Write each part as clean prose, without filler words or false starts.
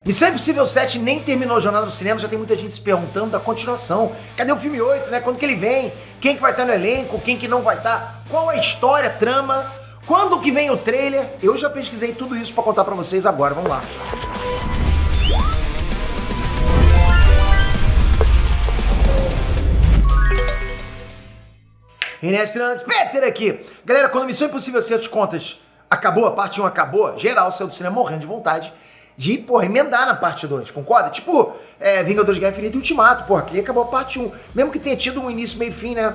Missão Impossível 7 nem terminou a jornada do cinema, já tem muita gente se perguntando da continuação. Cadê o filme 8, né? Quando que ele vem? Quem que vai estar no elenco? Quem que não vai estar? Qual a história, a trama? Quando que vem o trailer? Eu já pesquisei tudo isso pra contar pra vocês agora, vamos lá. Inestrantes, Peter aqui. Galera, quando Missão Impossível 7 contas acabou, a parte 1 acabou, geral saiu do cinema morrendo de vontade de, emendar na parte 2, concorda? Tipo, Vingadores Guerra Infinita e Ultimato, aqui acabou a parte 1. Mesmo que tenha tido um início, meio fim, né?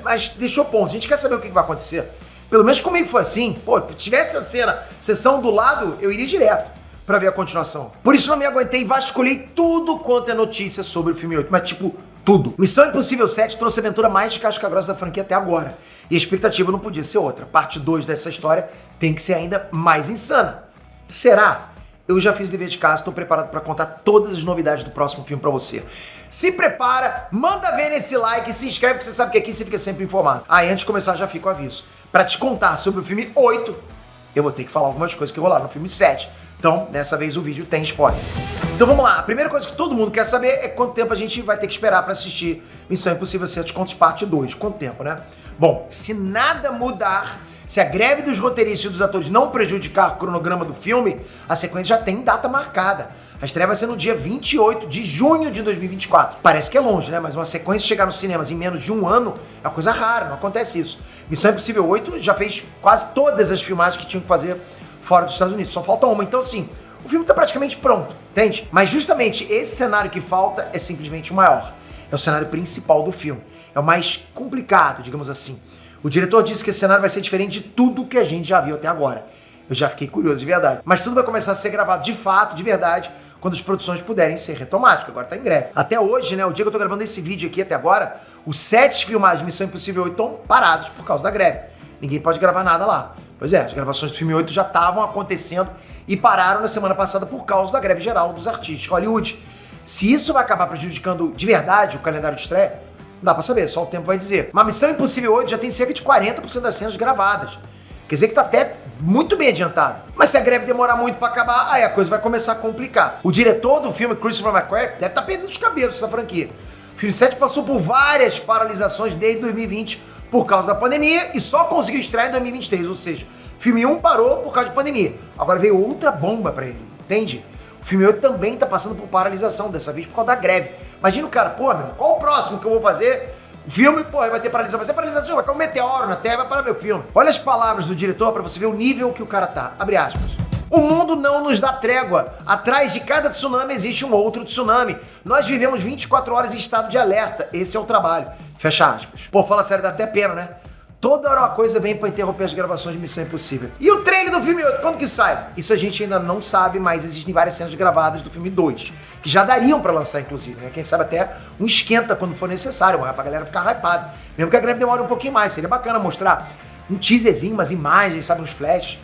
Mas deixou ponto. A gente quer saber o que vai acontecer. Pelo menos comigo foi assim. Se tivesse a sessão do lado, eu iria direto pra ver a continuação. Por isso não me aguentei e vasculhei tudo quanto é notícia sobre o filme 8. Mas tipo, tudo. Missão Impossível 7 trouxe a aventura mais de casca grossa da franquia até agora. E a expectativa não podia ser outra. Parte 2 dessa história tem que ser ainda mais insana. Será? Eu já fiz o dever de casa, estou preparado para contar todas as novidades do próximo filme para você. Se prepara, manda ver nesse like, se inscreve que você sabe que aqui você fica sempre informado. Antes de começar já fica o aviso. Para te contar sobre o filme 8, eu vou ter que falar algumas coisas que rolaram no filme 7. Então, dessa vez o vídeo tem spoiler. Então vamos lá, a primeira coisa que todo mundo quer saber é quanto tempo a gente vai ter que esperar para assistir Missão Impossível 7 Contos Parte 2. Quanto tempo, né? Bom, se nada mudar, se a greve dos roteiristas e dos atores não prejudicar o cronograma do filme, a sequência já tem data marcada. A estreia vai ser no dia 28 de junho de 2024. Parece que é longe, né? Mas uma sequência chegar nos cinemas em menos de um ano é uma coisa rara, não acontece isso. Missão Impossível 8 já fez quase todas as filmagens que tinham que fazer fora dos Estados Unidos, só falta uma. Então assim, o filme tá praticamente pronto, entende? Mas justamente esse cenário que falta é simplesmente o maior. É o cenário principal do filme. É o mais complicado, digamos assim. O diretor disse que esse cenário vai ser diferente de tudo que a gente já viu até agora. Eu já fiquei curioso, de verdade. Mas tudo vai começar a ser gravado de fato, de verdade, quando as produções puderem ser retomadas, porque agora tá em greve. Até hoje, né, o dia que eu tô gravando esse vídeo aqui até agora, os 7 filmagens de Missão Impossível 8 estão parados por causa da greve. Ninguém pode gravar nada lá. Pois é, as gravações do filme 8 já estavam acontecendo e pararam na semana passada por causa da greve geral dos artistas. Hollywood, se isso vai acabar prejudicando de verdade o calendário de estreia, não dá pra saber, só o tempo vai dizer. Mas Missão Impossível 8 já tem cerca de 40% das cenas gravadas. Quer dizer que tá até muito bem adiantado. Mas se a greve demorar muito pra acabar, aí a coisa vai começar a complicar. O diretor do filme, Christopher McQuarrie, deve estar perdendo os cabelos dessa franquia. O filme 7 passou por várias paralisações desde 2020 por causa da pandemia e só conseguiu estrear em 2023, ou seja, filme 1 parou por causa de pandemia. Agora veio outra bomba pra ele, entende? O filme 8 também tá passando por paralisação, dessa vez por causa da greve. Imagina o cara, meu, qual o próximo que eu vou fazer? O filme, vai ter paralisação. Vai ser paralisação, vai cair um meteoro na Terra, vai parar meu filme. Olha as palavras do diretor pra você ver o nível que o cara tá. Abre aspas. O mundo não nos dá trégua. Atrás de cada tsunami existe um outro tsunami. Nós vivemos 24 horas em estado de alerta. Esse é o trabalho. Fecha aspas. Fala sério, dá até pena, né? Toda hora uma coisa vem pra interromper as gravações de Missão Impossível. E o trailer do filme 8, quando que sai? Isso a gente ainda não sabe, mas existem várias cenas gravadas do filme 2, que já dariam pra lançar, inclusive, né? Quem sabe até um esquenta quando for necessário, pra galera ficar hypada. Mesmo que a greve demore um pouquinho mais, seria bacana mostrar um teaserzinho, umas imagens, sabe, uns flashes.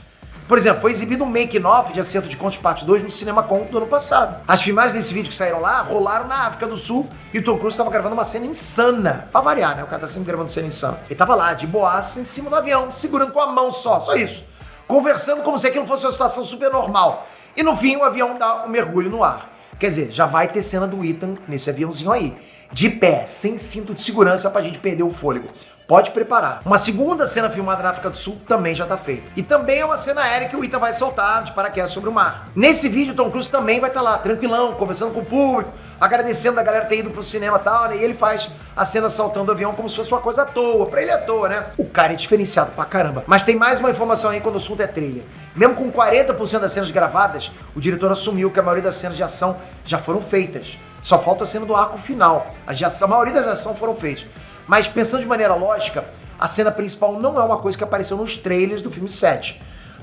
Por exemplo, foi exibido um making-off de Acerto de Contos Parte 2 no CinemaCon do ano passado. As filmagens desse vídeo que saíram lá rolaram na África do Sul e o Tom Cruise estava gravando uma cena insana. Pra variar, né? O cara tá sempre gravando cena insana. Ele tava lá, de boaça, em cima do avião, segurando com a mão só isso. Conversando como se aquilo fosse uma situação super normal. E no fim, o avião dá um mergulho no ar. Quer dizer, já vai ter cena do Ethan nesse aviãozinho aí. De pé, sem cinto de segurança pra gente perder o fôlego. Pode preparar. Uma segunda cena filmada na África do Sul também já tá feita. E também é uma cena aérea que o Ethan vai soltar de paraquedas sobre o mar. Nesse vídeo, o Tom Cruise também vai estar lá, tranquilão, conversando com o público, agradecendo a galera ter ido pro cinema e tal, né? E ele faz a cena saltando do avião como se fosse uma coisa à toa. Pra ele é à toa, né? O cara é diferenciado pra caramba. Mas tem mais uma informação aí quando o assunto é trailer. Mesmo com 40% das cenas gravadas, o diretor assumiu que a maioria das cenas de ação já foram feitas. Só falta a cena do arco final. A maioria das ações foram feitas. Mas pensando de maneira lógica, a cena principal não é uma coisa que apareceu nos trailers do filme 7.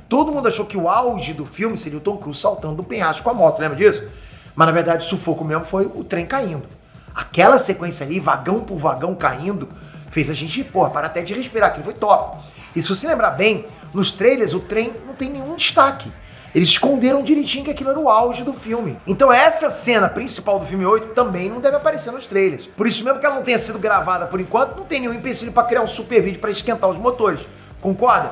Todo mundo achou que o auge do filme seria o Tom Cruise saltando do penhasco com a moto, lembra disso? Mas na verdade o sufoco mesmo foi o trem caindo. Aquela sequência ali, vagão por vagão caindo, fez a gente, parar até de respirar, aquilo foi top. E se você lembrar bem, nos trailers o trem não tem nenhum destaque. Eles esconderam direitinho que aquilo era o auge do filme. Então essa cena principal do filme 8 também não deve aparecer nos trailers. Por isso mesmo que ela não tenha sido gravada por enquanto, não tem nenhum empecilho para criar um super vídeo para esquentar os motores. Concorda?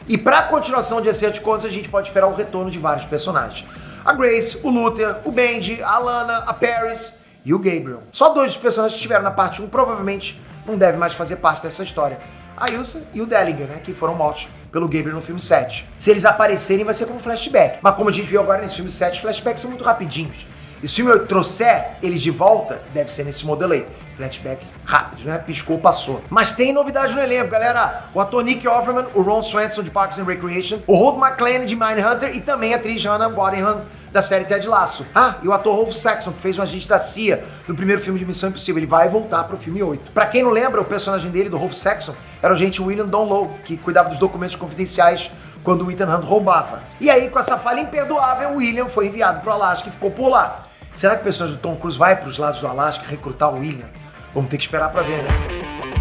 E para a continuação de Acerto de Contas, a gente pode esperar o retorno de vários personagens. a Grace, o Luther, o Benji, a Alana, a Paris e o Gabriel. Só 2 dos personagens que estiveram na parte 1 provavelmente não devem mais fazer parte dessa história. A Ilsa e o Dellinger, né, que foram mortos pelo Gabriel no filme 7. Se eles aparecerem vai ser como flashback. Mas como a gente viu agora nesse filme 7, os flashbacks são muito rapidinhos. E se o filme 8 trouxer eles de volta, deve ser nesse modelo aí. Flashback rápido, né? Piscou, passou. Mas tem novidade no elenco, galera. O ator Nick Offerman, o Ron Swanson de Parks and Recreation, o Holt McClane de Mindhunter e também a atriz Hannah Waddingham da série Ted Lasso. Ah, e o ator Rolf Saxon, que fez um agente da CIA no primeiro filme de Missão Impossível. Ele vai voltar pro filme 8. Pra quem não lembra, o personagem dele, do Rolf Saxon, era o agente William Donlow, que cuidava dos documentos confidenciais quando o Ethan Hunt roubava. E aí, com essa falha imperdoável, o William foi enviado pro Alasca e ficou por lá. Será que o personagem do Tom Cruise vai pros lados do Alasca recrutar o William? Vamos ter que esperar pra ver, né?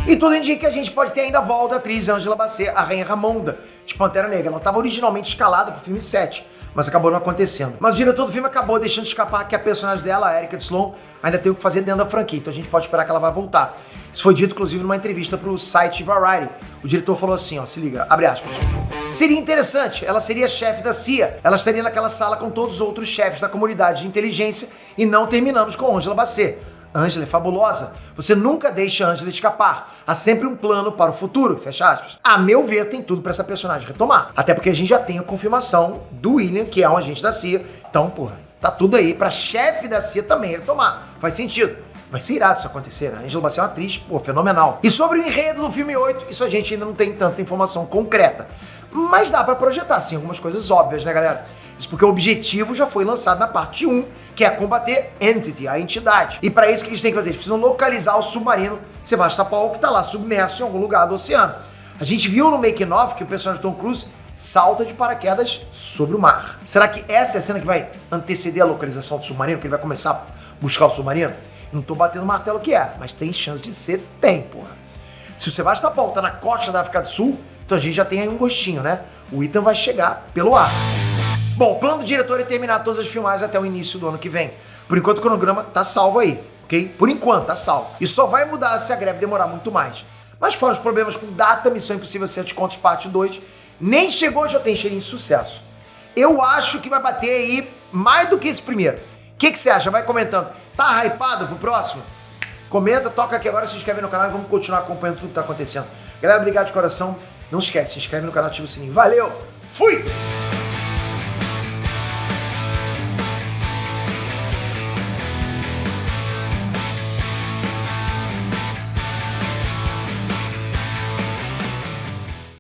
E tudo indica que a gente pode ter ainda a volta da atriz Angela Bassett, a Rainha Ramonda, de Pantera Negra. Ela estava originalmente escalada pro filme 7, mas acabou não acontecendo. Mas o diretor do filme acabou deixando escapar que a personagem dela, a Erika Sloan, ainda tem o que fazer dentro da franquia, então a gente pode esperar que ela vai voltar. Isso foi dito, inclusive, numa entrevista pro site Variety. O diretor falou assim, ó, se liga, abre aspas. Seria interessante, ela seria chefe da CIA, ela estaria naquela sala com todos os outros chefes da comunidade de inteligência e não terminamos com Angela Bassett. Angela é fabulosa. Você nunca deixa a Angela escapar. Há sempre um plano para o futuro, fecha aspas. A meu ver, tem tudo para essa personagem retomar. Até porque a gente já tem a confirmação do William, que é um agente da CIA. Então, porra, tá tudo aí pra chefe da CIA também retomar. Faz sentido. Vai ser irado isso acontecer, né? A Angela Bassett é uma atriz, pô, fenomenal. E sobre o enredo do filme 8, isso a gente ainda não tem tanta informação concreta. Mas dá pra projetar, sim, algumas coisas óbvias, né, galera? Isso porque o objetivo já foi lançado na parte 1, que é combater Entity, a entidade. E para isso, o que eles têm que fazer? Eles precisam localizar o submarino Sevastopol, que tá lá submerso em algum lugar do oceano. A gente viu no making of que o personagem Tom Cruise salta de paraquedas sobre o mar. Será que essa é a cena que vai anteceder a localização do submarino? Que ele vai começar a buscar o submarino? Não tô batendo o martelo que é, mas tem chance de ser, tem, porra. Se o Sevastopol tá na costa da África do Sul, então a gente já tem aí um gostinho, né? O Ethan vai chegar pelo ar. Bom, o plano do diretor é terminar todas as filmagens até o início do ano que vem. Por enquanto o cronograma tá salvo aí, ok? Por enquanto, tá salvo. E só vai mudar se a greve demorar muito mais. Mas fora os problemas com data, Missão Impossível 7 Contos Parte 2, nem chegou, já tem cheirinho de sucesso. Eu acho que vai bater aí mais do que esse primeiro. O que você acha? Vai comentando. Tá hypado pro próximo? Comenta, toca aqui agora, se inscreve no canal e vamos continuar acompanhando tudo que tá acontecendo. Galera, obrigado de coração. Não esquece, se inscreve no canal, ativa o sininho. Valeu! Fui!